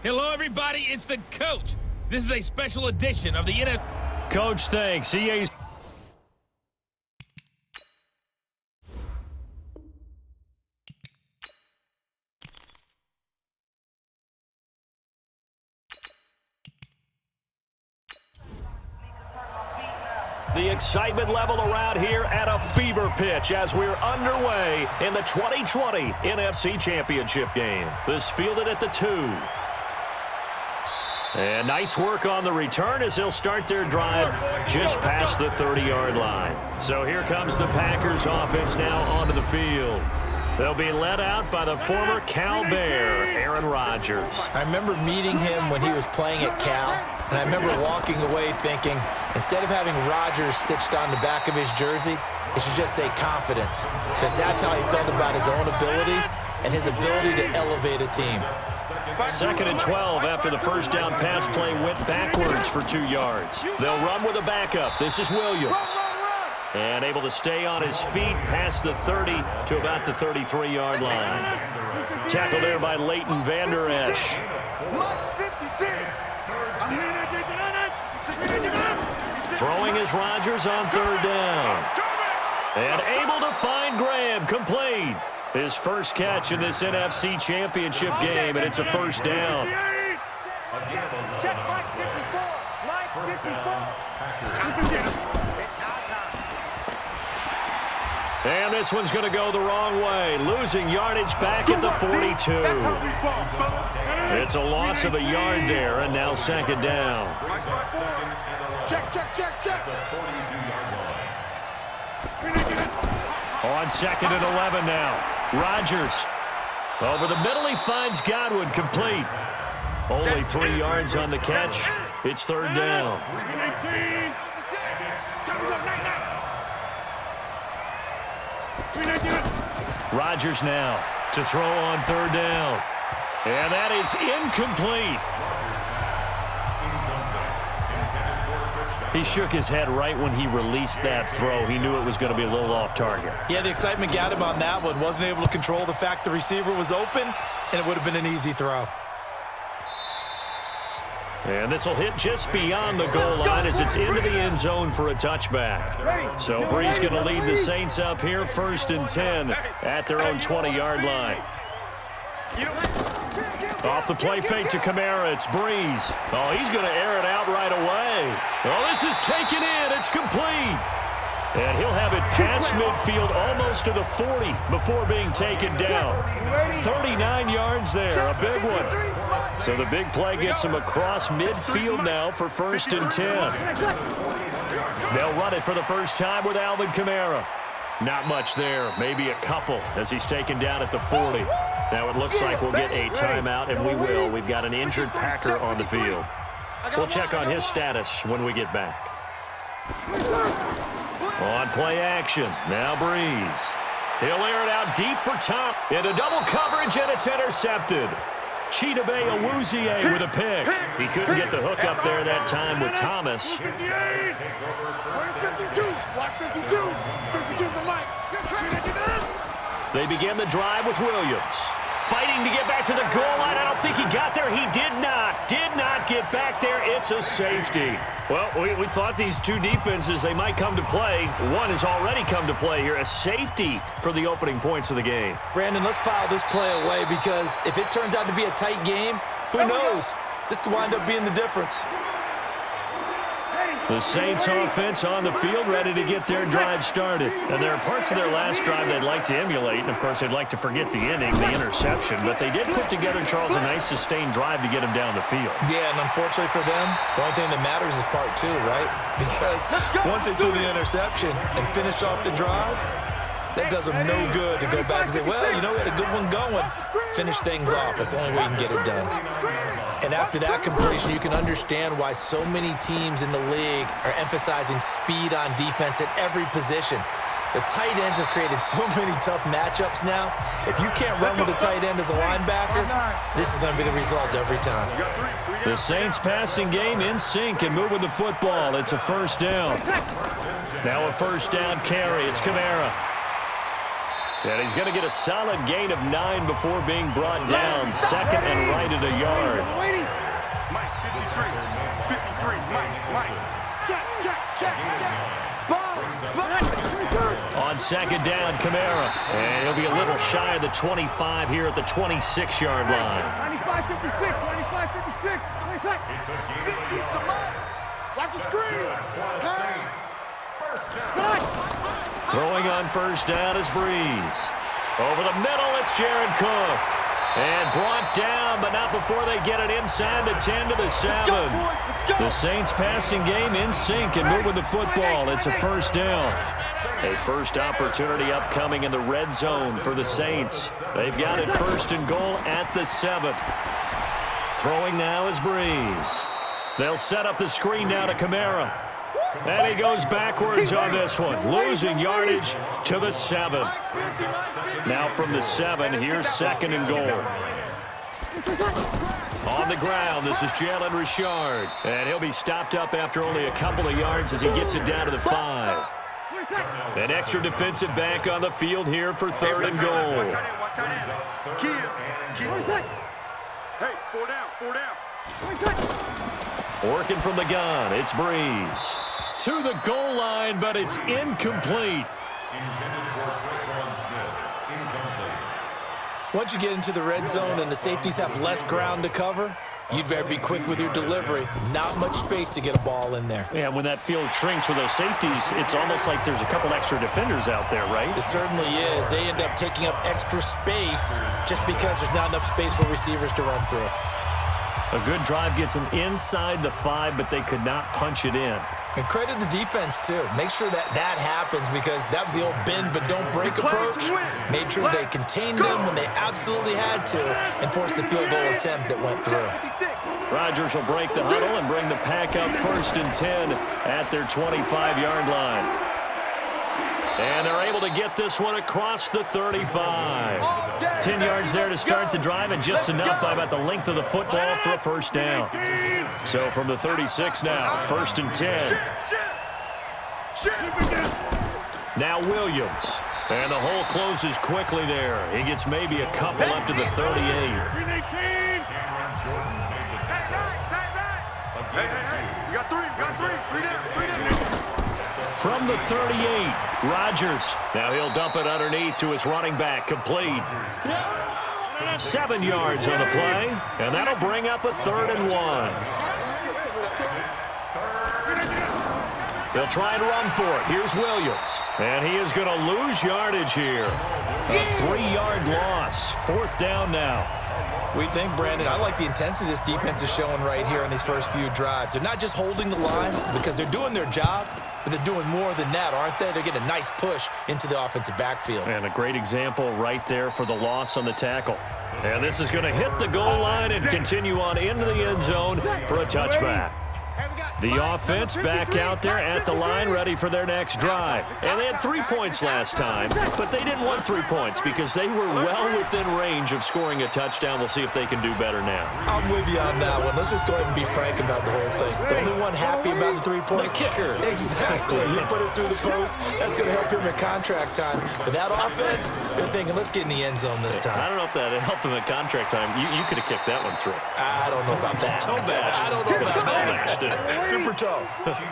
Hello, everybody. It's the coach. This is a special edition of the NFL. Coach, thanks. EA's. The excitement level around here at a fever pitch as we're underway in the 2020 NFC Championship game. This fielded at the 2. And nice work on the return as they'll start their drive just past the 30-yard line. So here comes the Packers offense now onto the field. They'll be led out by the former Cal Bear, Aaron Rodgers. I remember meeting him when he was playing at Cal, and I remember walking away thinking, instead of having Rodgers stitched on the back of his jersey, it should just say confidence, because that's how he felt about his own abilities and his ability to elevate a team. 2nd and 12 after the first down pass play went backwards for 2 yards. They'll run with a backup. This is Williams. And able to stay on his feet past the 30 to about the 33-yard line. Tackled there by Leighton Vander Esch. Throwing is Rodgers on 3rd down. And able to find Graham, complete. His first catch in this NFC Championship game, and it's a first down. Check Mike 54. Mike 54. And this one's going to go the wrong way, losing yardage back at the 42. It's a loss of a yard there, and now 2nd down. Check. On 2nd and 11 now. Rodgers. Over the middle, he finds Godwin, complete. Only 3 yards on the catch. It's 3rd down. Rodgers now to throw on 3rd down. And that is incomplete. He shook his head right when he released that throw. He knew it was going to be a little off target. Yeah, the excitement got him on that one. Wasn't able to control the fact the receiver was open, and it would have been an easy throw. And this will hit just beyond the goal line as it's into the end zone for a touchback. So Brees going to lead the Saints up here, 1st and 10 at their own 20-yard line. Off the play fake to Kamara, it's Brees. Oh, he's going to air it out right away. Oh, this is taken in. It's complete. And he'll have it past midfield almost to the 40 before being taken down. 39 yards there, a big one. So the big play gets him across midfield now for 1st and 10. They'll run it for the first time with Alvin Kamara. Not much there, maybe a couple as he's taken down at the 40. Now it looks like we'll get a timeout, and we will. We've got an injured Packer on the field. We'll check on his status when we get back. On play action, now Brees. He'll air it out deep for Tom. Into double coverage, and it's intercepted. Chidobe Awuzie with a pick. He couldn't get the hook up there that time with Thomas. Where's 52? Watch 52. 52's the mic. They begin the drive with Williams. Fighting to get back to the goal line. I don't think he got there. He did not. Did not get back there. It's a safety. Well, we thought these two defenses, they might come to play. One has already come to play here. A safety for the opening points of the game. Brandon, let's file this play away because if it turns out to be a tight game, who knows? This could wind up being the difference. The Saints offense on the field, ready to get their drive started. And there are parts of their last drive they'd like to emulate. And, of course, they'd like to forget the inning, the interception. But they did put together, Charles, a nice sustained drive to get him down the field. Yeah, and unfortunately for them, the only thing that matters is part 2, right? Because once they threw the interception and finished off the drive, that does them no good to go back and say, well, you know, we had a good one going. Finish things off. That's the only way you can get it done. And after that completion, you can understand why so many teams in the league are emphasizing speed on defense at every position. The tight ends have created so many tough matchups now. If you can't run with a tight end as a linebacker, this is going to be the result every time. The Saints passing game in sync and moving the football. It's a first down. Now a first down carry. It's Kamara. And he's going to get a solid gain of 9 before being brought down. Second and right at a yard. Mike, 53, Mike. Check. On second down, Kamara. And he'll be a little shy of the 25 here at the 26-yard line. 95-56. Watch the screen. Throwing on first down is Breeze. Over the middle, it's Jared Cook. And brought down, but not before they get it inside the 10 to the 7. The Saints passing game in sync and moving the football. It's a first down. A first opportunity upcoming in the red zone for the Saints. They've got it first and goal at the 7. Throwing now is Breeze. They'll set up the screen now to Kamara. And he goes backwards on this one, losing yardage to the 7. Now from the 7, here's second and goal. On the ground, this is Jalen Richard. And he'll be stopped up after only a couple of yards as he gets it down to the 5. An extra defensive back on the field here for third and goal. Hey, 4 down. Working from the gun, it's Breeze. To the goal line, but it's incomplete. Once you get into the red zone and the safeties have less ground to cover, you'd better be quick with your delivery. Not much space to get a ball in there. Yeah, when that field shrinks with those safeties, it's almost like there's a couple extra defenders out there, right? It certainly is. They end up taking up extra space just because there's not enough space for receivers to run through. A good drive gets them inside the 5, but they could not punch it in. And credit the defense, too. Make sure that happens because that was the old bend but don't break approach. Made sure they contained them when they absolutely had to and forced the field goal attempt that went through. Rodgers will break the huddle and bring the pack up first and 10 at their 25-yard line. And they're able to get this one across the 35. 10 yards there to start the drive and just enough by about the length of the football for a first down. So from the 36 now, first and 10. Now Williams. And the hole closes quickly there. He gets maybe a couple up to the 38. Hey. We got three. 3 down. From the 38, Rodgers. Now he'll dump it underneath to his running back, complete. 7 yards on the play, and that'll bring up a 3rd and 1. They'll try and run for it. Here's Williams, and he is going to lose yardage here. A 3-yard loss, 4th down now. We think, Brandon, I like the intensity this defense is showing right here in these first few drives. They're not just holding the line because they're doing their job, but they're doing more than that, aren't they? They're getting a nice push into the offensive backfield. And a great example right there for the loss on the tackle. And this is going to hit the goal line and continue on into the end zone for a touchback. The offense back out there at the line, ready for their next drive. And they had 3 points last time, but they didn't want 3 points because they were well within range of scoring a touchdown. We'll see if they can do better now. I'm with you on that one. Let's just go ahead and be frank about the whole thing. The only one happy about the 3-point? The kicker. Exactly. You put it through the post. That's going to help him at contract time. But that offense, they're thinking, let's get in the end zone this time. I don't know if that helped him at contract time. You could have kicked that one through. I don't know about that. I don't know about that. Super toe.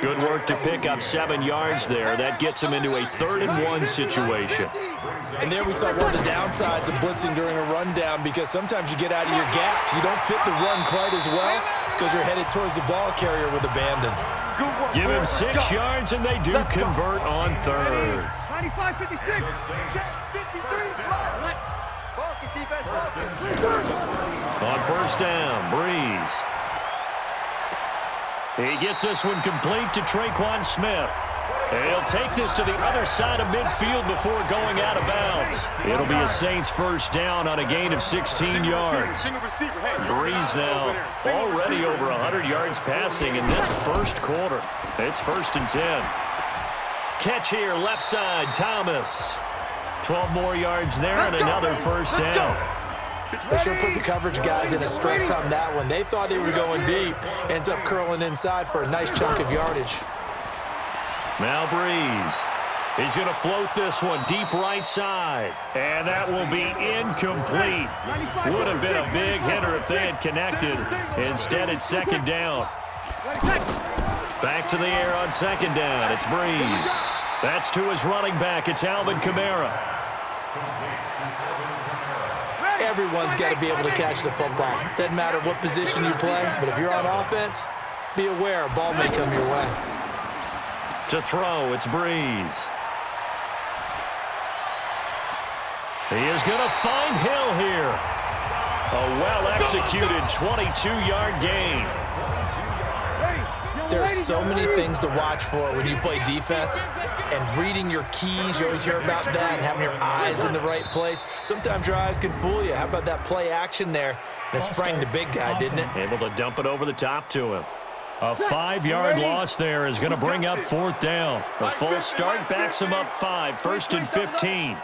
Good work to pick up 7 yards there. That gets him into a 3rd and 1 situation. And there we saw one of the downsides of blitzing during a rundown because sometimes you get out of your gaps. You don't fit the run quite as well because you're headed towards the ball carrier with abandon. Give him 6 yards, and they do convert on 3rd. 95-56. Check 53. Focus, defense, focus. On first down, Breeze. He gets this one complete to Traquan Smith. And he'll take this to the other side of midfield before going out of bounds. It'll be a Saints first down on a gain of 16 yards. Breeze now already over 100 yards passing in this first quarter. It's first and 10. Catch here, left side, Thomas. 12 more yards there and another first down. They sure put the coverage guys in a stress on that one. They thought they were going deep. Ends up curling inside for a nice chunk of yardage. Now Breeze. He's going to float this one deep right side. And that will be incomplete. Would have been a big hitter if they had connected. Instead, it's second down. Back to the air on second down. It's Breeze. That's to his running back. It's Alvin Kamara. Everyone's got to be able to catch the football. Doesn't matter what position you play, but if you're on offense, be aware a ball may come your way. To throw, it's Breeze. He is going to find Hill here. A well-executed 22-yard gain. There are so many things to watch for when you play defense. And reading your keys, you always hear about that, and having your eyes in the right place. Sometimes your eyes can fool you. How about that play action there? And it sprang the big guy, didn't it? Able to dump it over the top to him. A 5-yard loss there is going to bring up fourth down. A full start backs him up 5, first and 15.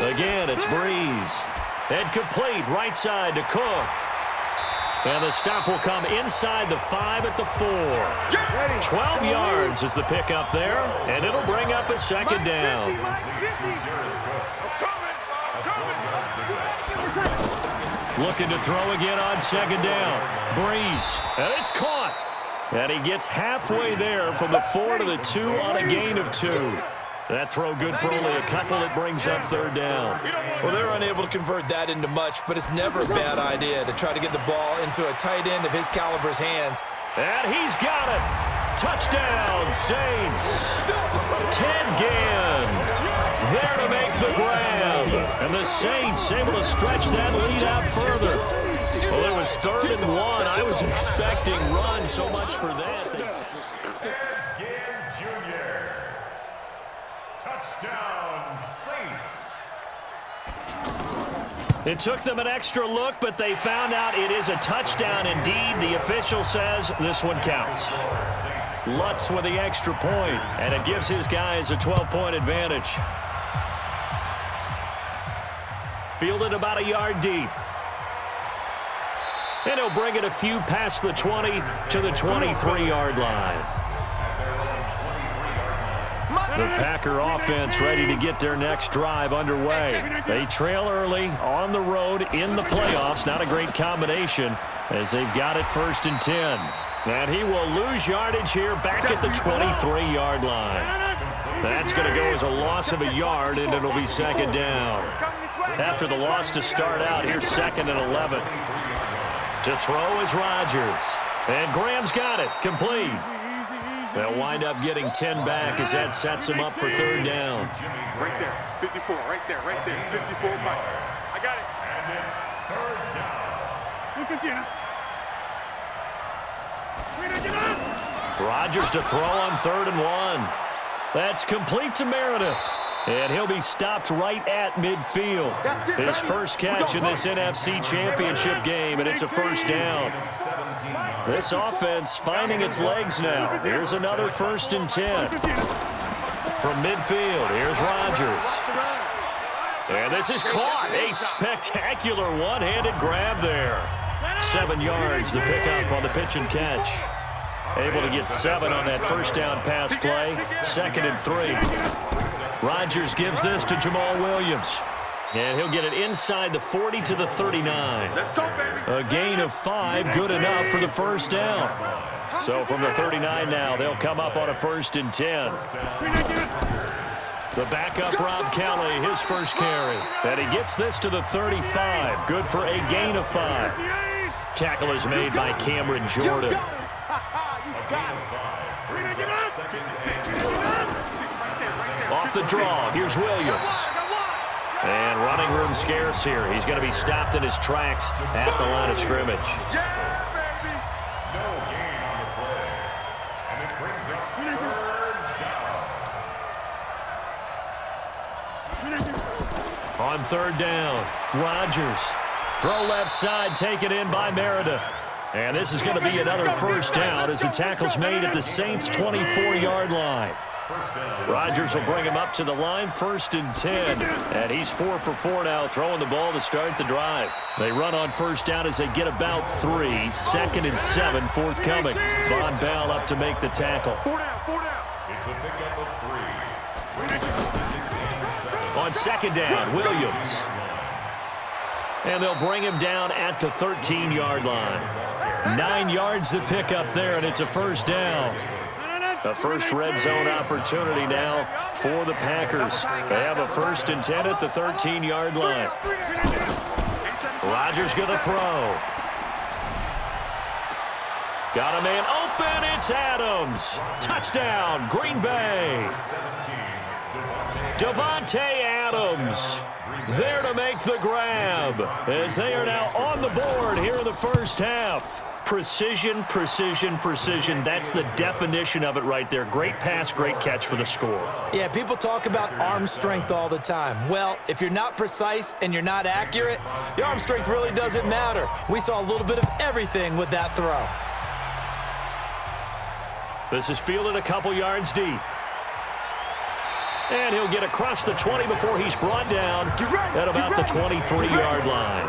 Again, it's Breeze. And complete right side to Cook. And the stop will come inside the 5 at the 4. 12 yards is the pickup there, and it'll bring up a second down. Looking to throw again on second down. Breeze, and it's caught. And he gets halfway there from the 4 to the 2 on a gain of 2. That throw good for only a couple. It brings up third down. Well, they're unable to convert that into much, but it's never a bad idea to try to get the ball into a tight end of his caliber's hands. And he's got it. Touchdown, Saints. Ted Ginn there to make the grab. And the Saints able to stretch that lead out further. Well, it was 3rd and 1. I was expecting run, so much for that. Touchdown, Saints. It took them an extra look, but they found out it is a touchdown indeed. The official says this one counts. Lutz with the extra point, and it gives his guys a 12-point advantage. Fielded about a yard deep. And he'll bring it a few past the 20 to the 23-yard line. The Packer offense ready to get their next drive underway. They trail early on the road in the playoffs. Not a great combination as they've got it 1st and 10. And he will lose yardage here back at the 23-yard line. That's going to go as a loss of a yard, and it'll be second down. After the loss to start out, here's 2nd and 11. To throw is Rodgers. And Graham's got it. Complete. They'll wind up getting 10 back as that sets them up for third down. Right there, 54, right there, 54, Mike. I got it. And it's third down. Rodgers to throw on 3rd and 1. That's complete to Meredith. And he'll be stopped right at midfield. His first catch in this NFC Championship game, and it's a first down. This offense finding its legs now. Here's another 1st and 10. From midfield, here's Rodgers. And this is caught. A spectacular one-handed grab there. 7 yards, the pickup on the pitch and catch. Able to get 7 on that first down pass play. 2nd and 3. Rodgers gives this to Jamal Williams. And he'll get it inside the 40 to the 39. Let's go, baby. A gain of 5, good enough for the first down. So from the 39 now, they'll come up on a 1st and 10. The backup, Rob Kelly, his first carry. And he gets this to the 35. Good for a gain of 5. Tackle is made by Cameron Jordan. Off the draw, here's Williams. And running room scarce here. He's going to be stopped in his tracks at the line of scrimmage. Yeah, baby. No gain on the play. And it brings up third down. On third down, Rodgers. Throw left side, taken in by Meredith. And this is going to be another first down as the tackle's made at the Saints' 24-yard line. Rodgers will bring him up to the line, 1st and 10. And he's 4 for 4 now, throwing the ball to start the drive. They run on first down as they get about 3. 2nd and 7 forthcoming. Von Bell up to make the tackle. 4 down, 4 down. It's a pickup of 3. On second down, Williams. And they'll bring him down at the 13-yard line. 9 yards to pick up there, and it's a first down. A first red zone opportunity now for the Packers. They have a 1st and 10 at the 13-yard line. Rodgers going to throw. Got a man open. It's Adams. Touchdown, Green Bay. Davante Adams there to make the grab as they are now on the board here in the first half. Precision, precision, precision. That's the definition of it right there. Great pass, great catch for the score. Yeah, people talk about arm strength all the time. Well, if you're not precise and you're not accurate, the arm strength really doesn't matter. We saw a little bit of everything with that throw. This is fielded a couple yards deep. And he'll get across the 20 before he's brought down at about the 23-yard line.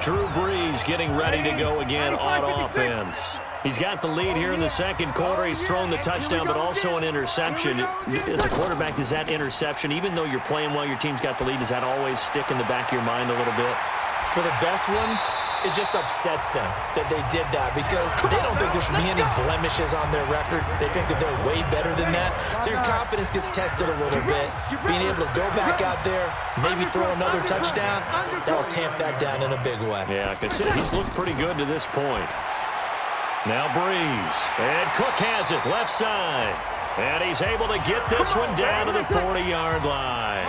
Drew Brees getting ready to go again on offense. He's got the lead here in the second quarter. He's thrown the touchdown, but also an interception. As a quarterback, does that interception, even though you're playing well, your team's got the lead, does that always stick in the back of your mind a little bit? For the best ones, it just upsets them that they did that because they don't think there should be any blemishes on their record. They think that they're way better than that. So your confidence gets tested a little bit. Being able to go back out there, maybe throw another touchdown, that'll tamp that down in a big way. Yeah, because he's looked pretty good to this point. Now Brees. And Cook has it left side. And he's able to get this one down to the 40-yard line.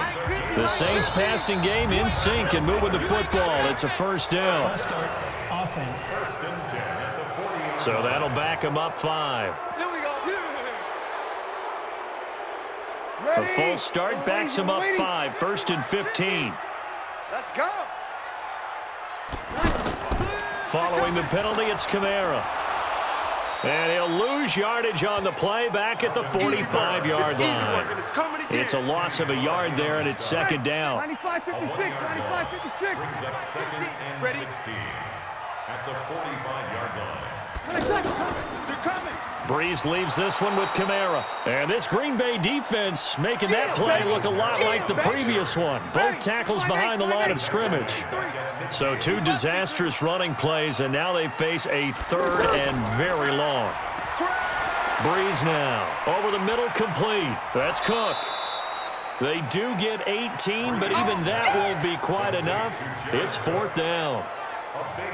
The Saints passing game in sync and moving the football. It's a first down. Offense. So that'll back him up 5. A false start backs him up 5. 1st and 15. Let's go. Following the penalty, it's Kamara. And he'll lose yardage on the play back at the 45-yard line. It's a loss of a yard there, and it's second down. 95-56, 95-56. Brings up 2nd and 16 at the 45-yard line. They're coming. Brees leaves this one with Kamara. And this Green Bay defense making that play look a lot like the previous one. Both tackles behind the line of scrimmage. So 2 disastrous running plays, and now they face a 3rd and very long. Brees now over the middle, complete. That's Cook. They do get 18, but even that won't be quite enough. It's 4th down.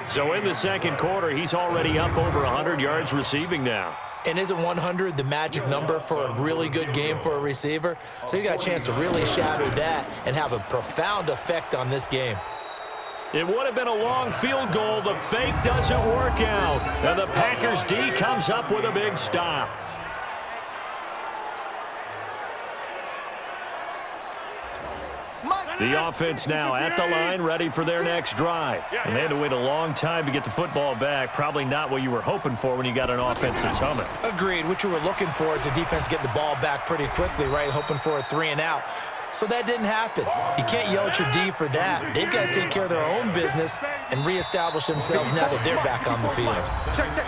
So in the second quarter, he's already up over 100 yards receiving now. And isn't 100 the magic number for a really good game for a receiver? So he got a chance to really shatter that and have a profound effect on this game. It would have been a long field goal. The fake doesn't work out. And the Packers D comes up with a big stop. The offense now at the line, ready for their next drive. And they had to wait a long time to get the football back. Probably not what you were hoping for when you got an offense that's humming. Agreed. What you were looking for is the defense getting the ball back pretty quickly, right? Hoping for a 3 and out. So that didn't happen. You can't yell at your D for that. They've got to take care of their own business and reestablish themselves now that they're back on the field.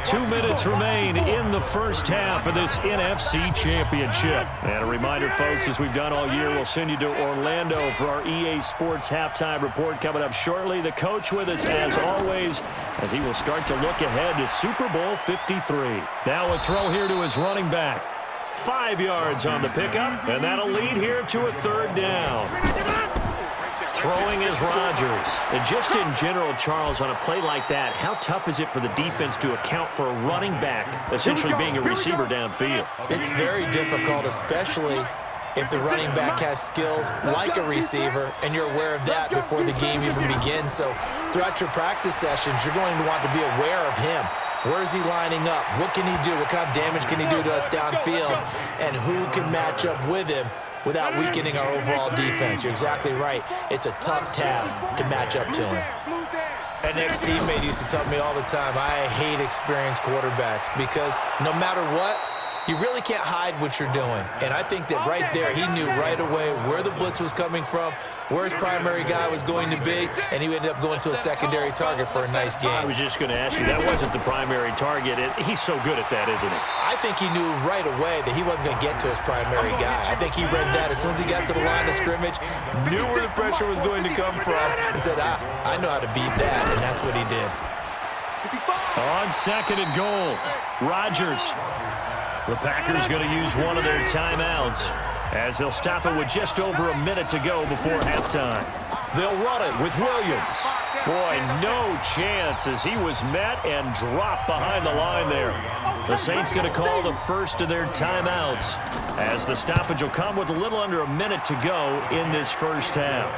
2 minutes remain in the first half of this NFC Championship. And a reminder, folks, as we've done all year, we'll send you to Orlando for our EA Sports halftime report coming up shortly. The coach with us, as always, as he will start to look ahead to Super Bowl 53. Now a throw here to his running back. 5 yards on the pickup, and that'll lead here to a 3rd down. Throwing is Rodgers. And just in general, Charles, on a play like that, how tough is it for the defense to account for a running back essentially being a receiver downfield? It's very difficult, especially if the running back has skills like a receiver, and you're aware of that before the game even begins. So throughout your practice sessions, you're going to want to be aware of him. Where is he lining up? What can he do? What kind of damage can he do to us downfield? And who can match up with him without weakening our overall defense? You're exactly right. It's a tough task to match up to him. An ex-teammate used to tell me all the time, I hate experienced quarterbacks because no matter what, You really can't hide what you're doing. And I think that right there, he knew right away where the blitz was coming from, where his primary guy was going to be, and he ended up going to a secondary target for a nice game. I was just going to ask you, that wasn't the primary target. He's so good at that, isn't he? I think he knew right away that he wasn't going to get to his primary guy. I think he read that as soon as he got to the line of scrimmage, knew where the pressure was going to come from, and said, I know how to beat that, and that's what he did. On second and goal, Rodgers. The Packers going to use one of their timeouts as they'll stop it with just over a minute to go before halftime. They'll run it with Williams. Boy, no chance as he was met and dropped behind the line there. The Saints going to call the first of their timeouts as the stoppage will come with a little under a minute to go in this first half.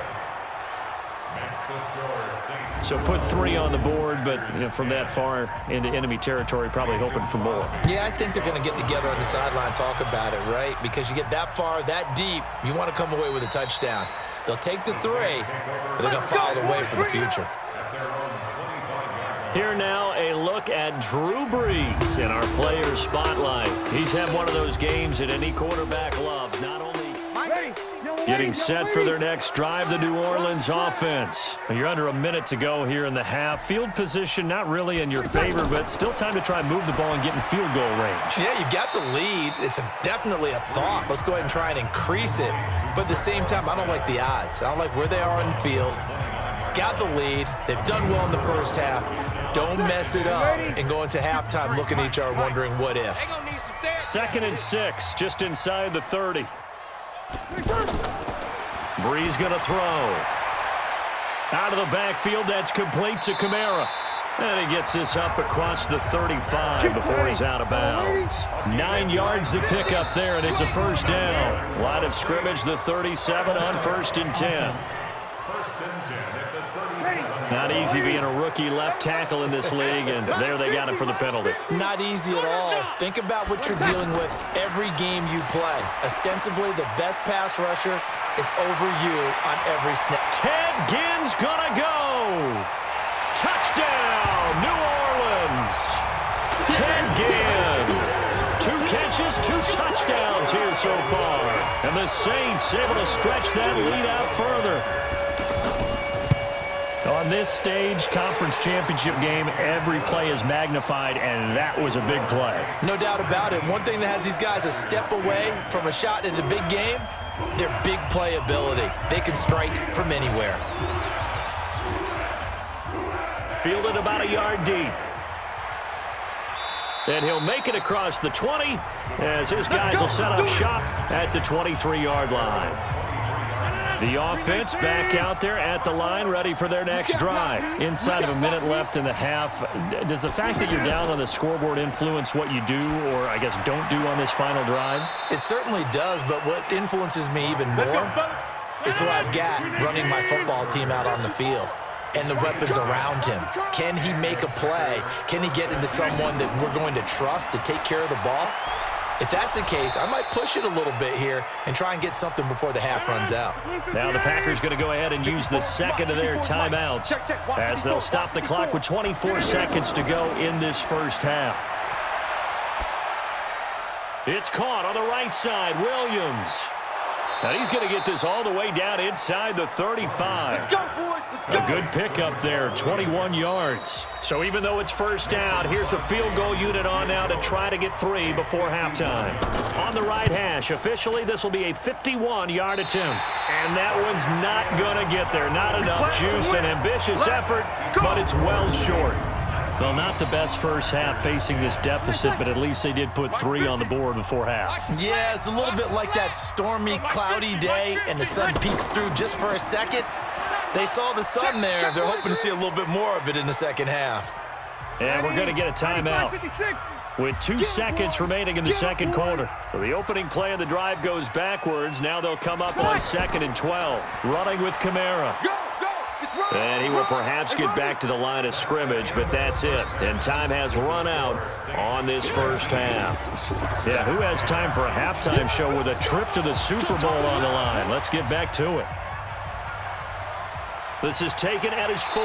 So put 3 on the board, but from that far into enemy territory, probably hoping for more. Yeah, I think they're going to get together on the sideline and talk about it, right? Because you get that far, that deep, you want to come away with a touchdown. They'll take the 3, but they're going to file it away for the future. Here now, a look at Drew Brees in our player spotlight. He's had one of those games that any quarterback loves, not only getting set for their next drive, the New Orleans offense. You're under a minute to go here in the half. Field position not really in your favor, but still time to try and move the ball and get in field goal range. Yeah, you've got the lead. It's definitely a thought. Let's go ahead and try and increase it. But at the same time, I don't like the odds. I don't like where they are on the field. Got the lead. They've done well in the first half. Don't mess it up and go into halftime looking at each other wondering what if. 2nd and 6, just inside the 30. Brees going to throw. Out of the backfield, that's complete to Kamara. And he gets this up across the 35 before he's out of bounds. 9 yards to pick up there, and it's a first down. Line of scrimmage, the 37 on 1st and 10. Not easy being a rookie left tackle in this league, and there they got him for the penalty. Not easy at all. Think about what you're dealing with every game you play. Ostensibly, the best pass rusher is over you on every snap. Ted Ginn's gonna go. Touchdown, New Orleans. Ted Ginn. 2 catches, 2 touchdowns here so far. And the Saints able to stretch that lead out further. On this stage, conference championship game, every play is magnified, and that was a big play. No doubt about it. One thing that has these guys a step away from a shot in the big game, their big play ability. They can strike from anywhere. Fielded about a yard deep. And he'll make it across the 20 as his guys will set up shop at the 23-yard line. The offense back out there at the line, ready for their next drive. Inside of a minute left in the half, does the fact that you're down on the scoreboard influence what you do or, I guess, don't do on this final drive? It certainly does, but what influences me even more is who I've got running my football team out on the field and the weapons around him. Can he make a play? Can he get into someone that we're going to trust to take care of the ball? If that's the case, I might push it a little bit here and try and get something before the half runs out. Now the Packers going to go ahead and use the second of their timeouts as they'll stop the clock with 24 seconds to go in this first half. It's caught on the right side, Williams. And he's going to get this all the way down inside the 35. Let's go, boys. Let's go. A good pickup there, 21 yards. So even though it's first down, here's the field goal unit on now to try to get 3 before halftime. On the right hash, officially this will be a 51-yard attempt. And that one's not going to get there. Not enough juice, an ambitious effort, but it's well short. Well, not the best first half facing this deficit, but at least they did put 3 on the board before half. Yeah, it's a little bit like that stormy, cloudy day, and the sun peeks through just for a second. They saw the sun there. They're hoping to see a little bit more of it in the second half. And we're going to get a timeout with 2 seconds remaining in the second quarter. So the opening play of the drive goes backwards. Now they'll come up on 2nd and 12. Running with Kamara. And he will perhaps get back to the line of scrimmage, but that's it. And time has run out on this first half. Yeah, who has time for a halftime show with a trip to the Super Bowl on the line? Let's get back to it. This is taken at his 4.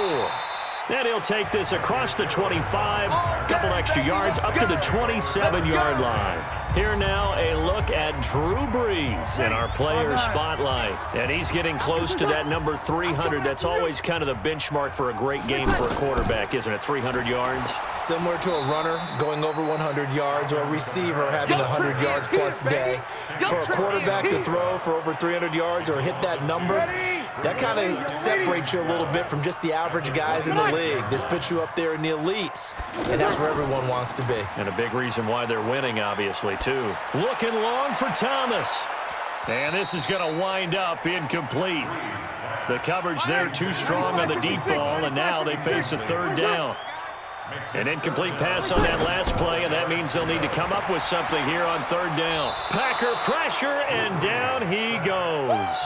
And he'll take this across the 25, a couple extra yards, up to the 27-yard line. Here now, a look at Drew Brees in our player spotlight. And he's getting close to that number 300. That's always kind of the benchmark for a great game for a quarterback, isn't it? 300 yards? Similar to a runner going over 100 yards or a receiver having a 100-yard-plus day. For a quarterback to throw for over 300 yards or hit that number, that kind of separates you a little bit from just the average guys in the league. This puts you up there in the elites, and that's where everyone wants to be. And a big reason why they're winning, obviously, too. Looking long for Thomas. And this is going to wind up incomplete. The coverage there too strong on the deep ball, and now they face a third down. An incomplete pass on that last play, and that means they'll need to come up with something here on third down. Packer pressure, and down he goes.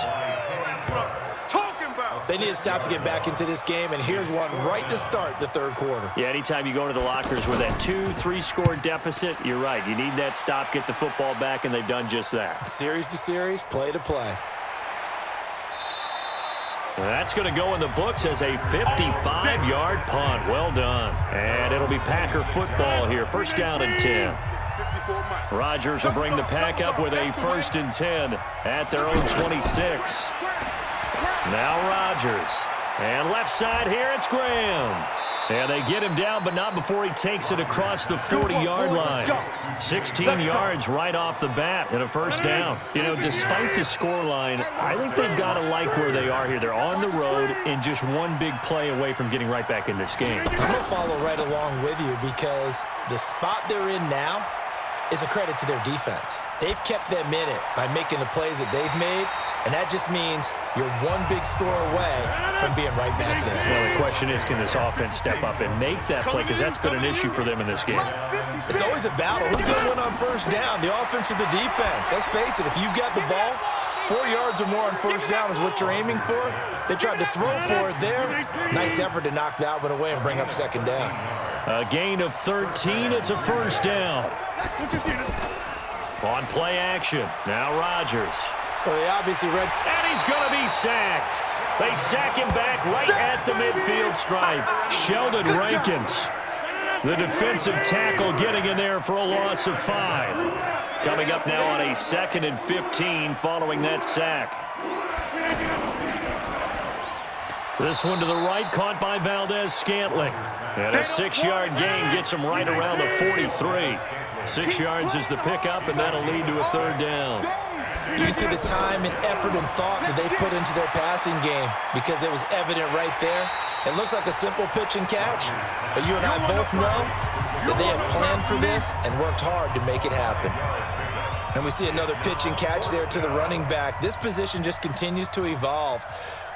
They need to stop to get back into this game, and here's one right to start the third quarter. Yeah, anytime you go to the lockers with that 2-3 score deficit, you're right. You need that stop, get the football back, and they've done just that. Series to series, play to play. That's going to go in the books as a 55-yard punt. Well done. And it'll be Packer football here. First down and 10. Rodgers will bring the Pack up with a 1st and 10 at their own 26. Now Rodgers. And left side here, it's Graham. And they get him down, but not before he takes it across the 40-yard line. 16 yards right off the bat and a first down. You know, despite the scoreline, I think they've got to like where they are here. They're on the road and just one big play away from getting right back in this game. I'm going to follow right along with you because the spot they're in now is a credit to their defense. They've kept them in it by making the plays that they've made, and that just means you're one big score away from being right back there. Well, the question is, can this offense step up and make that play? Because that's been an issue for them in this game. It's always a battle. Who's going to win on first down, the offense or the defense? Let's face it, if you've got the ball, 4 yards or more on first down is what you're aiming for. They tried to throw for it there. Nice effort to knock that one away and bring up second down. A gain of 13. It's a first down. On play action. Now Rodgers. Well, they obviously read. And he's going to be sacked. They sack him back right at the midfield stripe. Sheldon Rankins, the defensive tackle, getting in there for a loss of 5. Coming up now on a 2nd and 15 following that sack. This one to the right, caught by Valdez-Scantling. And a 6-yard gain gets him right around the 43. 6 yards is the pickup, and that'll lead to a third down. You can see the time and effort and thought that they put into their passing game because it was evident right there. It looks like a simple pitch and catch, but you and I both know that they had planned for this and worked hard to make it happen. And we see another pitch and catch there to the running back. This position just continues to evolve.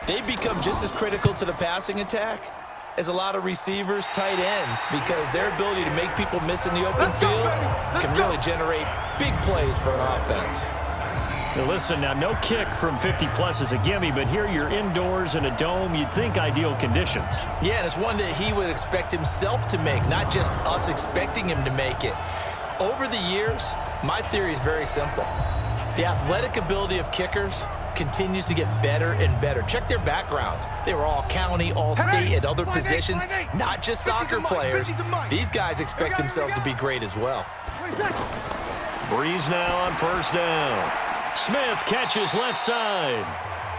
They become just as critical to the passing attack as a lot of receivers, tight ends, because their ability to make people miss in the open field can really generate big plays for an offense. Now listen, now no kick from 50-plus is a gimme, but here you're indoors in a dome. You'd think ideal conditions. Yeah, and it's one that he would expect himself to make, not just us expecting him to make it. Over the years, my theory is very simple. The athletic ability of kickers continues to get better and better. Check their backgrounds. They were all county, all state, and other positions, not just soccer players. These guys expect themselves to be great as well. Brees now on first down. Smith catches left side.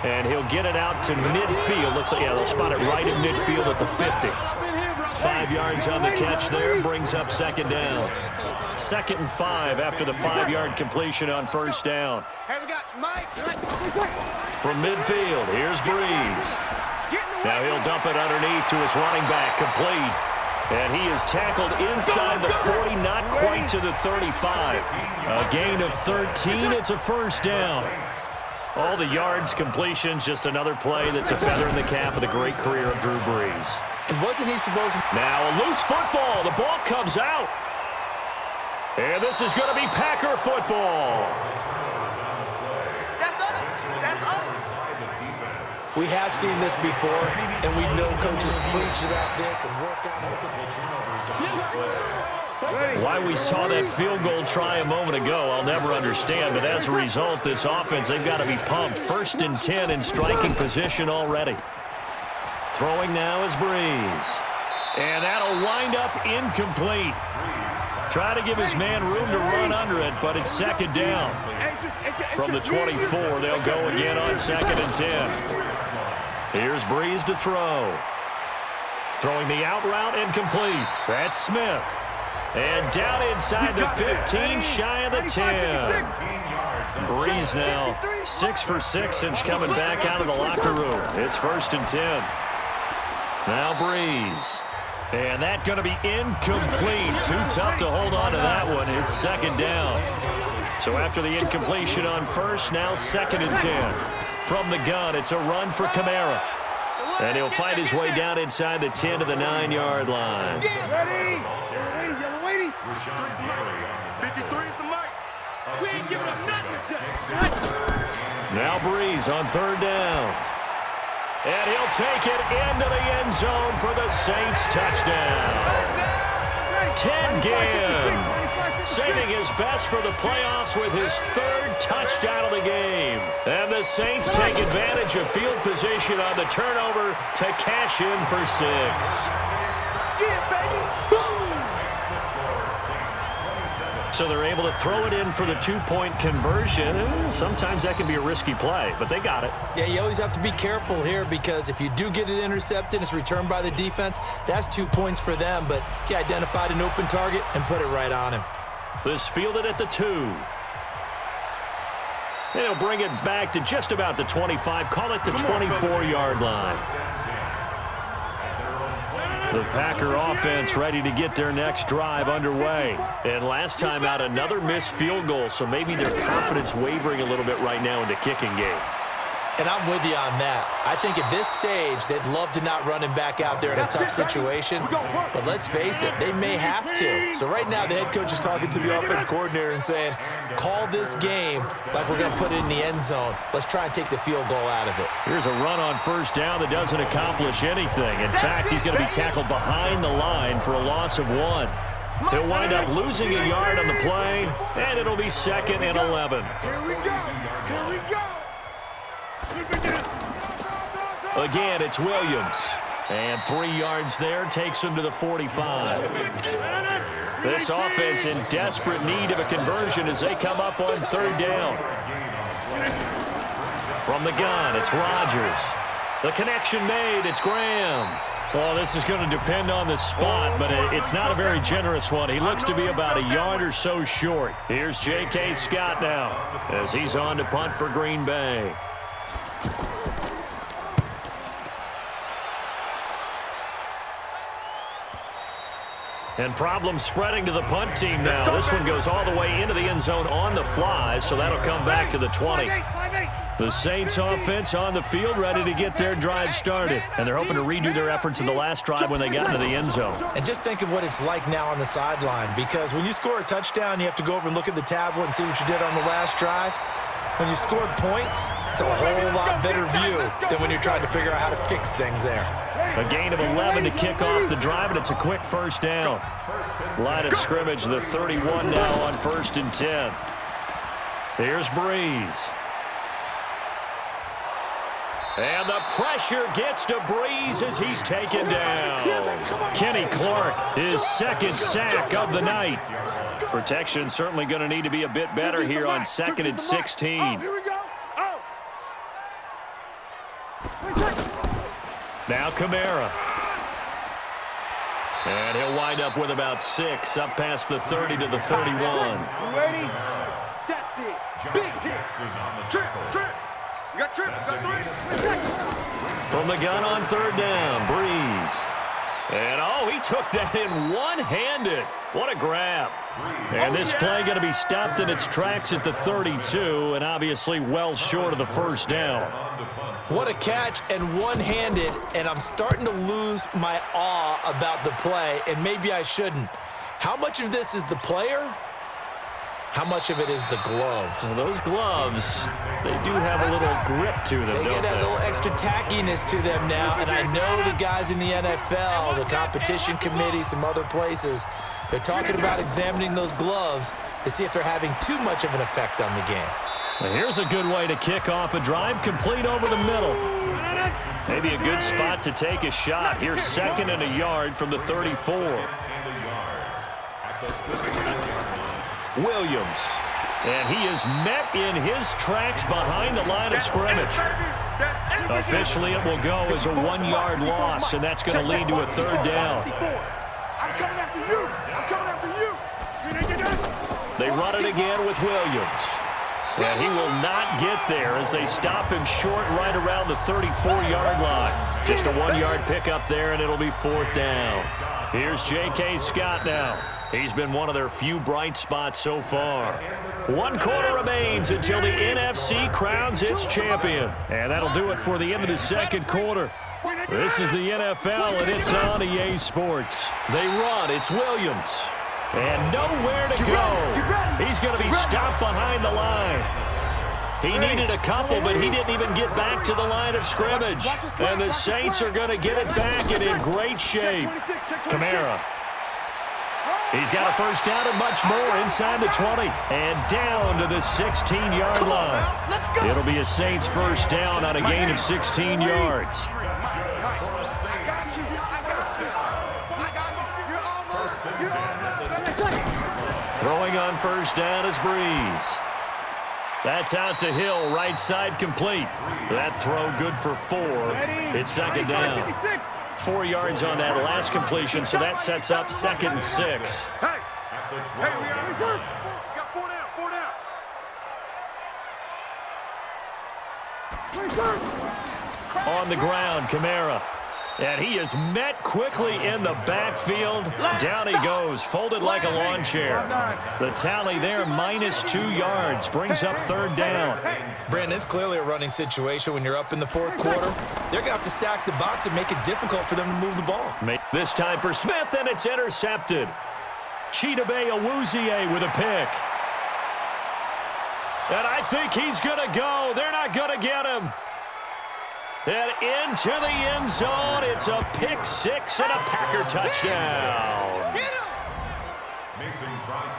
And he'll get it out to midfield. Looks like, yeah, they'll spot it right in midfield at the 50. 5 yards on the catch there, brings up second down. 2nd and 5 after the 5-yard completion on first down. From midfield, here's Brees. Now he'll dump it underneath to his running back, complete. And he is tackled inside the 40, not quite to the 35. A gain of 13, it's a first down. All the yards, completions, just another play that's a feather in the cap of the great career of Drew Brees. And wasn't he supposed to... Now a loose football, the ball comes out. And this is going to be Packer football. That's us. That's us. We have seen this before, and we know coaches preach about this and work on it. Why we saw that field goal try a moment ago, I'll never understand. But as a result, this offense, they've got to be pumped. 1st and 10 in striking position already. Throwing now is Brees. And that'll wind up incomplete. Trying to give his man room to run under it, but it's second down. From the 24, they'll go again on 2nd and 10. Here's Breeze to throw. Throwing the out route incomplete. That's Smith. And down inside the 15, shy of the 10. Breeze now 6 for 6 since coming back out of the locker room. It's 1st and 10. Now Breeze. And that's going to be incomplete. Too tough to hold on to that one. It's 2nd down. So after the incompletion on 1st, now 2nd and 10. From the gun, it's a run for Kamara. And he'll find his way down inside the 10 to the 9-yard line. Ready? Yellow waiting. 53 is the mic. We ain't giving up nothing. Now Breeze on 3rd down. And he'll take it into the end zone for the Saints touchdown. 10 Ginn, saving his best for the playoffs with his 3rd touchdown of the game. And the Saints take advantage of field position on the turnover to cash in for 6. Yeah, baby. Boom. So they're able to throw it in for the 2-point conversion. Sometimes that can be a risky play, but they got it. Yeah, you always have to be careful here because if you do get it intercepted, it's returned by the defense, that's 2 points for them. But he identified an open target and put it right on him. This fielded at the 2. And he'll bring it back to just about the 25. Call it the 24-yard line. The Packer offense ready to get their next drive underway. And last time out, another missed field goal, so maybe their confidence wavering a little bit right now in the kicking game. And I'm with you on that. I think at this stage, they'd love to not run him back out there in a tough situation. But let's face it, they may have to. So right now, the head coach is talking to the offense coordinator and saying, call this game like we're going to put it in the end zone. Let's try and take the field goal out of it. Here's a run on 1st down that doesn't accomplish anything. In fact, he's going to be tackled behind the line for a loss of 1. He'll wind up losing a yard on the play, and it'll be 2nd and 11. Here we go. Here we go. Again, it's Williams. And 3 yards there takes him to the 45. This offense in desperate need of a conversion as they come up on 3rd down. From the gun, it's Rodgers. The connection made, it's Graham. Well, this is going to depend on the spot, but it's not a very generous one. He looks to be about a yard or so short. Here's J.K. Scott now as he's on to punt for Green Bay. And problems spreading to the punt team now. This one goes all the way into the end zone on the fly, so that'll come back to the 20. The Saints offense on the field ready to get their drive started. And they're hoping to redo their efforts in the last drive when they got into the end zone. And just think of what it's like now on the sideline, because when you score a touchdown, you have to go over and look at the tablet and see what you did on the last drive. When you scored points, it's a whole lot better view than when you're trying to figure out how to fix things there. A gain of 11 to kick off the drive, and it's a quick 1st down. Line of scrimmage, the 31 now on 1st and 10. Here's Breeze. And the pressure gets to Breeze as he's taken down. Kenny Clark, his 2nd sack of the night. Protection certainly going to need to be a bit better here on 2nd and 16. Now Kamara. And he'll wind up with about 6, up past the 30 to the 31. Ready? That's it. Big hit. Trip. You got trip. You got 3. From the gun on 3rd down, Breeze. And, oh, he took that in one-handed. What a grab. And this play going to be stopped in its tracks at the 32, and obviously well short of the 1st down. What a catch, and one-handed, and I'm starting to lose my awe about the play, and maybe I shouldn't. How much of this is the player? How much of it is the glove? Well, those gloves, they do have a little grip to them, They don't get that little extra tackiness to them now, and I know the guys in the NFL, the competition committee, some other places, they're talking about examining those gloves to see if they're having too much of an effect on the game. Well, here's a good way to kick off a drive, complete over the middle. Maybe a good spot to take a shot. Here's 2nd and a yard from the 34. Williams. And he is met in his tracks behind the line of scrimmage. Officially, it will go as a 1-yard loss, and that's going to lead to a third down. I'm coming after you. I'm coming after you. They run it again with Williams. And he will not get there as they stop him short right around the 34-yard line. Just a 1-yard pickup there, and it'll be fourth down. Here's J.K. Scott now. He's been one of their few bright spots so far. 1 quarter remains until the NFC crowns its champion. And that'll do it for the end of the second quarter. This is the NFL, and it's on EA Sports. They run. It's Williams. And nowhere to go. He's going to be stopped behind the line. He needed a couple, but he didn't even get back to the line of scrimmage. And the Saints are going to get it back and in great shape. Kamara. He's got a first down and much more inside the 20 and down to the 16-yard line. It'll be a Saints first down on a gain of 16 yards. Throwing on first down is Breeze. That's out to Hill, right side complete. That throw good for 4. It's second down. 4 yards on that last completion, so that sets up 2nd and 6. Hey, we got 4 down. On the ground, Kamara. And he is met quickly in the backfield. Down he goes, folded like a lawn chair. The tally there, -2 yards, brings up third down. Brandon, it's clearly a running situation when you're up in the fourth quarter. They're going to have to stack the box and make it difficult for them to move the ball. This time for Smith, and it's intercepted. Chidobe Awuzie with a pick. And I think he's going to go. They're not going to get him. And into the end zone, it's a pick 6 and a Packer touchdown.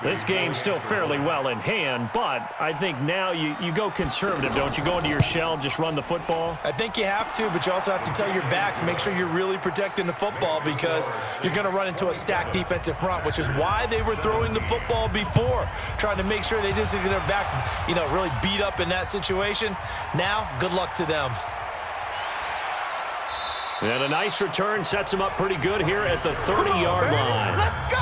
This game's still fairly well in hand, but I think now you go conservative, don't you? Go into your shell, just run the football? I think you have to, but you also have to tell your backs, make sure you're really protecting the football because you're going to run into a stacked defensive front, which is why they were throwing the football before, trying to make sure they just get their backs, really beat up in that situation. Now, good luck to them. And a nice return sets him up pretty good here at the 30-yard line. Let's go!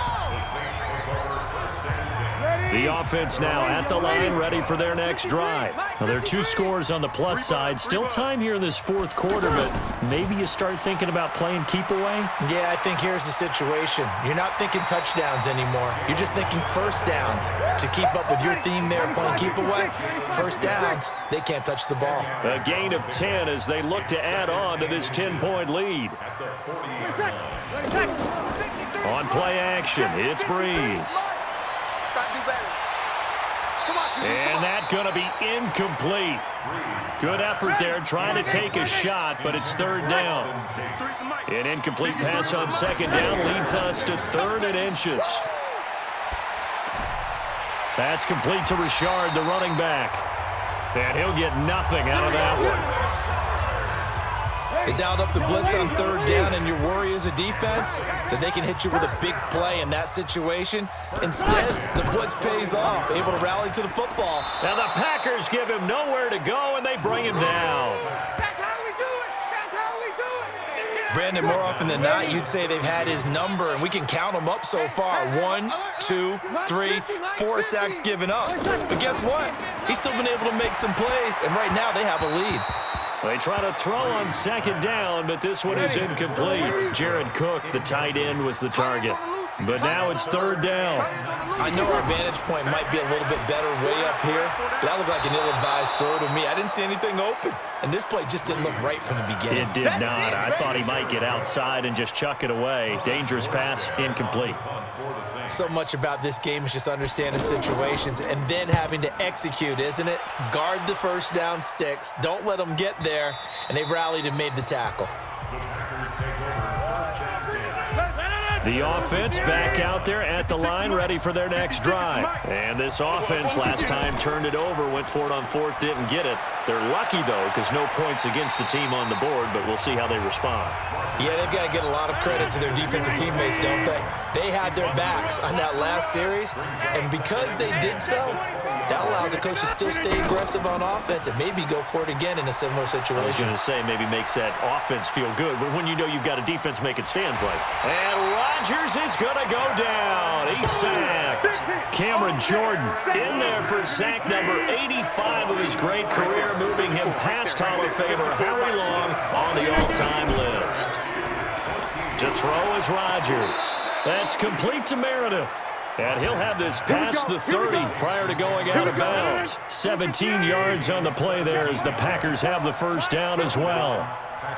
The offense now at the line, ready for their next drive. Now, there are 2 scores on the plus side. Still time here in this fourth quarter, but maybe you start thinking about playing keep away? Yeah, I think here's the situation. You're not thinking touchdowns anymore. You're just thinking first downs. To keep up with your theme there, playing keep away, first downs, they can't touch the ball. A gain of 10 as they look to add on to this 10-point lead. On play action, it's Breeze. And that's going to be incomplete. Good effort there trying to take a shot, but it's third down. An incomplete pass on second down leads us to 3rd and inches. That's complete to Richard, the running back. And he'll get nothing out of that one. They dialed up the blitz on third down, and your worry as a defense that they can hit you with a big play in that situation. Instead, the blitz pays off, able to rally to the football. Now the Packers give him nowhere to go, and they bring him down. That's how we do it. That's how we do it. Brandon, more often than not, you'd say they've had his number, and we can count them up so far. 1, 2, 3, 4 sacks given up. But guess what? He's still been able to make some plays, and right now they have a lead. They try to throw on second down, but this one is incomplete. Jared Cook, the tight end, was the target. But now it's third down. I know our vantage point might be a little bit better way up here, but that looked like an ill-advised throw to me. I didn't see anything open, and this play just didn't look right from the beginning. It did not. I thought he might get outside and just chuck it away. Dangerous pass, incomplete. So much about this game is just understanding situations and then having to execute, isn't it? Guard the first down sticks. Don't let them get there. And they rallied and made the tackle. The offense back out there at the line, ready for their next drive. And this offense last time turned it over, went for it on fourth, didn't get it. They're lucky, though, because no points against the team on the board, but we'll see how they respond. Yeah, they've got to get a lot of credit to their defensive teammates, don't they? They had their backs on that last series, and because they did so, that allows the coach to still stay aggressive on offense and maybe go for it again in a similar situation. I was going to say maybe makes that offense feel good, but when you know you've got a defense making stands like. And Rodgers is going to go down. He's sacked. Cameron Jordan in there for sack number 85 of his great career, moving him past Hall of Famer Howie Long on the all-time list. To throw is Rodgers. That's complete to Meredith. And he'll have this past the 30 prior to going out of bounds. 17 yards on the play there as the Packers have the first down as well.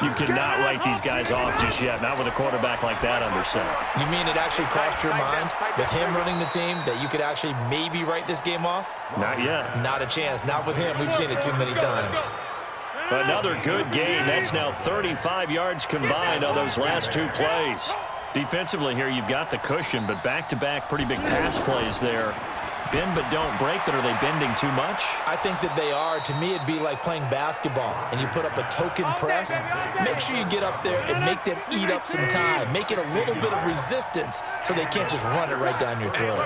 You cannot write these guys off just yet, not with a quarterback like that under center. You mean it actually crossed your mind with him running the team that you could actually maybe write this game off? Not yet. Not a chance. Not with him. We've seen it too many times. Another good gain. That's now 35 yards combined on those last two plays. Defensively here, you've got the cushion, but back-to-back pretty big pass plays there. Bend but don't break, but are they bending too much? I think that they are. To me, it'd be like playing basketball, and you put up a token press. Make sure you get up there and make them eat up some time. Make it a little bit of resistance so they can't just run it right down your throat.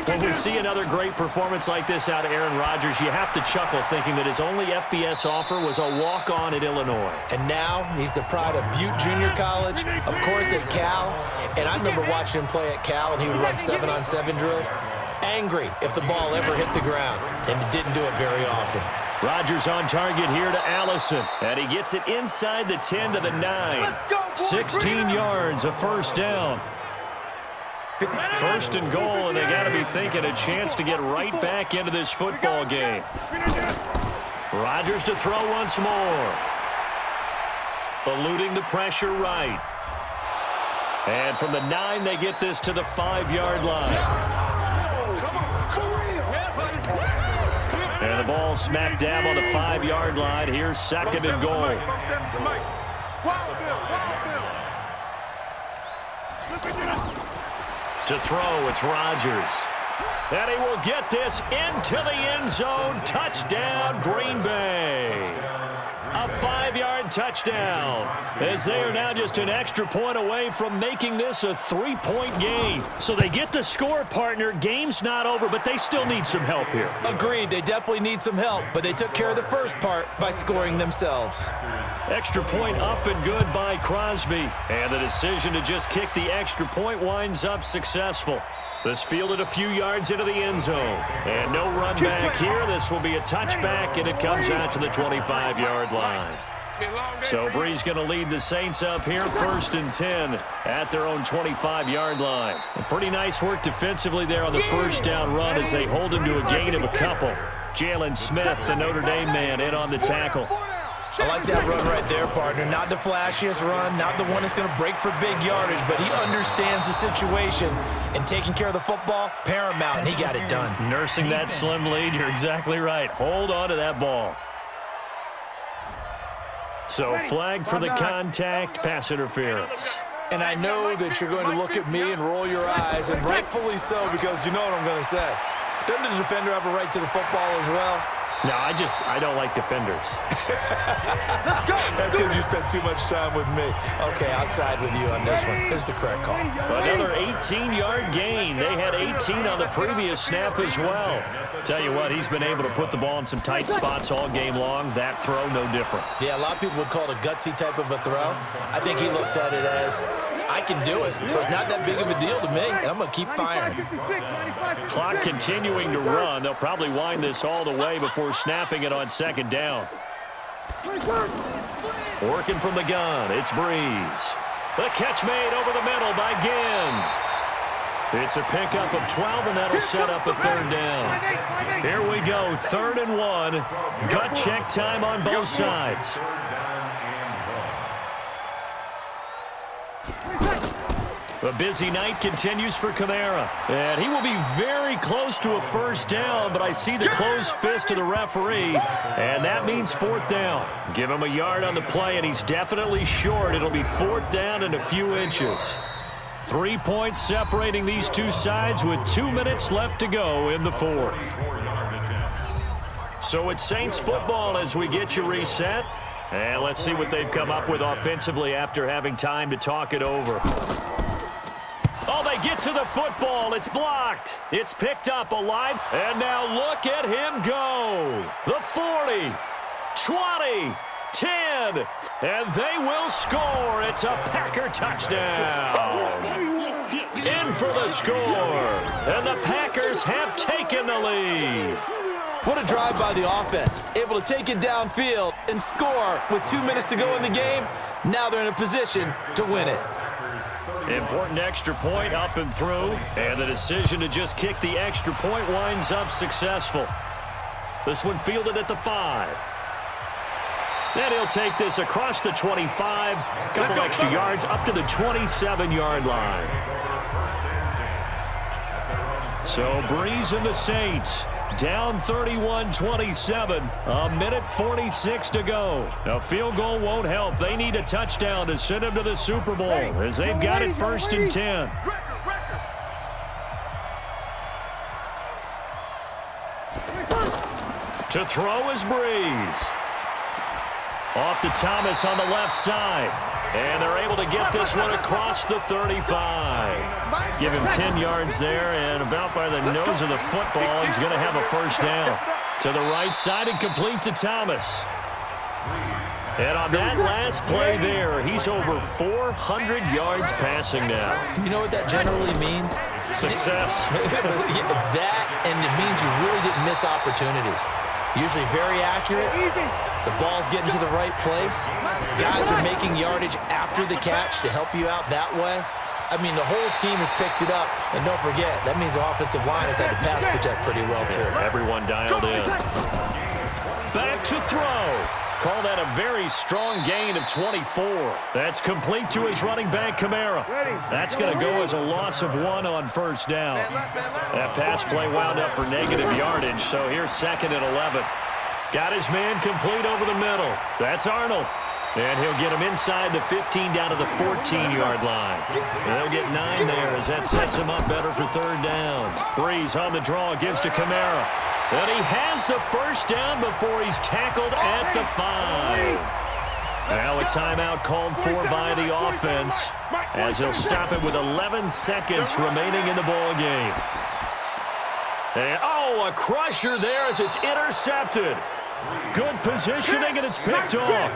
When we see another great performance like this out of Aaron Rodgers, you have to chuckle thinking that his only FBS offer was a walk-on at Illinois. And now he's the pride of Butte Junior College, of course at Cal. And I remember watching him play at Cal, and he would run 7-on-7 drills. Angry if the ball ever hit the ground, and he didn't do it very often. Rodgers on target here to Allison, and he gets it inside the 10 to the 9. 16 yards, a first down. First and goal, and they got to be thinking a chance to get right back into this football game. Rodgers to throw once more. Eluding the pressure right. And from the 9, they get this to the 5-yard line. And the ball smack dab on the 5-yard line. Here's second and goal. To throw, it's Rodgers. And he will get this into the end zone. Touchdown, Green Bay. A 5-yard touchdown, as they are now just an extra point away from making this a 3-point game. So they get the score, partner. Game's not over, but they still need some help here. Agreed. They definitely need some help, but they took care of the first part by scoring themselves. Extra point up and good by Crosby. And the decision to just kick the extra point winds up successful. This fielded a few yards into the end zone. And no run back here. This will be a touchback, and it comes out to the 25-yard line. So Brees going to lead the Saints up here, 1st and 10 at their own 25-yard line. And pretty nice work defensively there on the first down run as they hold him to a gain of a couple. Jalen Smith, the Notre Dame man, in on the tackle. I like that run right there, partner. Not the flashiest run, not the one that's going to break for big yardage, but he understands the situation, and taking care of the football, paramount, and he got it done. Nursing that slim lead, you're exactly right. Hold on to that ball. So flag for the contact, pass interference. And I know that you're going to look at me and roll your eyes, and rightfully so, because you know what I'm going to say. Doesn't the defender have a right to the football as well? No, I don't like defenders. That's because you spent too much time with me. Okay, I'll side with you on this one. Here's the correct call. Another 18-yard gain. They had 18 on the previous snap as well. Tell you what, he's been able to put the ball in some tight spots all game long. That throw, no different. Yeah, a lot of people would call it a gutsy type of a throw. I think he looks at it as, I can do it, so it's not that big of a deal to me, and I'm going to keep firing. Clock continuing to run. They'll probably wind this all the way before snapping it on second down. Working from the gun, it's Brees. The catch made over the middle by Ginn. It's a pickup of 12, and that'll set up a third down. Here we go, 3rd and 1. Gut check time on both sides. A busy night continues for Kamara. And he will be very close to a first down, but I see the closed fist of the referee, and that means 4th down. Give him a yard on the play, and he's definitely short. It'll be 4th down and a few inches. 3 points separating these two sides with 2 minutes left to go in the fourth. So it's Saints football as we get you reset. And let's see what they've come up with offensively after having time to talk it over. Oh, they get to the football. It's blocked. It's picked up alive. And now look at him go. The 40, 20, 10, and they will score. It's a Packer touchdown. In for the score. And the Packers have taken the lead. What a drive by the offense. Able to take it downfield and score with 2 minutes to go in the game. Now they're in a position to win it. Important extra point up and through. And the decision to just kick the extra point winds up successful. This one fielded at the 5. Then he'll take this across the 25. Couple extra yards up to the 27-yard line. So Breeze and the Saints down 31-27. A minute 46 to go. A field goal won't help. They need a touchdown to send them to the Super Bowl as they've got it 1st and 10. To throw is Breeze. Off to Thomas on the left side. And they're able to get this one across the 35. Give him 10 yards there, and about by the nose of the football, he's going to have a first down. To the right side and complete to Thomas. And on that last play there, he's over 400 yards passing now. You know what that generally means? Success. That, and it means you really didn't miss opportunities. Usually very accurate. The ball's getting to the right place. Guys are making yardage after the catch to help you out that way. I mean, the whole team has picked it up. And don't forget, that means the offensive line has had to pass protect pretty well, too. Everyone dialed in. Back to throw. Call that a very strong gain of 24. That's complete to his running back, Kamara. That's going to go as a loss of 1 on first down. That pass play wound up for negative yardage, so here's 2nd and 11. Got his man complete over the middle. That's Arnold. And he'll get him inside the 15 down to the 14-yard line. They'll get 9 there as that sets him up better for 3rd down. Breeze on the draw, gives to Kamara. And he has the first down before he's tackled at the 5. Now a timeout called for by the offense as he'll stop it with 11 seconds remaining in the ball game. And, oh, a crusher there as it's intercepted. Good positioning, and it's picked off.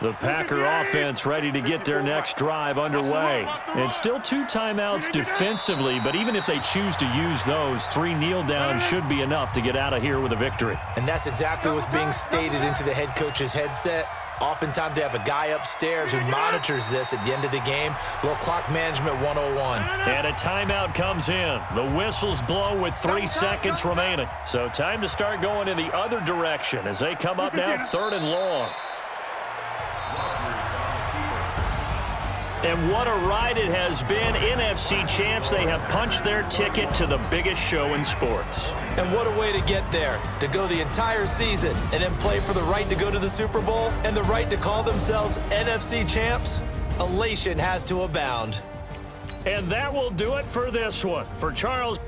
The Packer offense ready to get their next drive underway. And still 2 timeouts defensively, but even if they choose to use those, 3 kneel downs should be enough to get out of here with a victory. And that's exactly what's being stated into the head coach's headset. Oftentimes they have a guy upstairs who monitors this at the end of the game. Little clock management 101. And a timeout comes in. The whistles blow with 3 seconds remaining. So time to start going in the other direction as they come up now 3rd and long. And what a ride it has been. NFC champs, they have punched their ticket to the biggest show in sports. And what a way to get there, to go the entire season and then play for the right to go to the Super Bowl and the right to call themselves NFC champs. Elation has to abound. And that will do it for this one. For Charles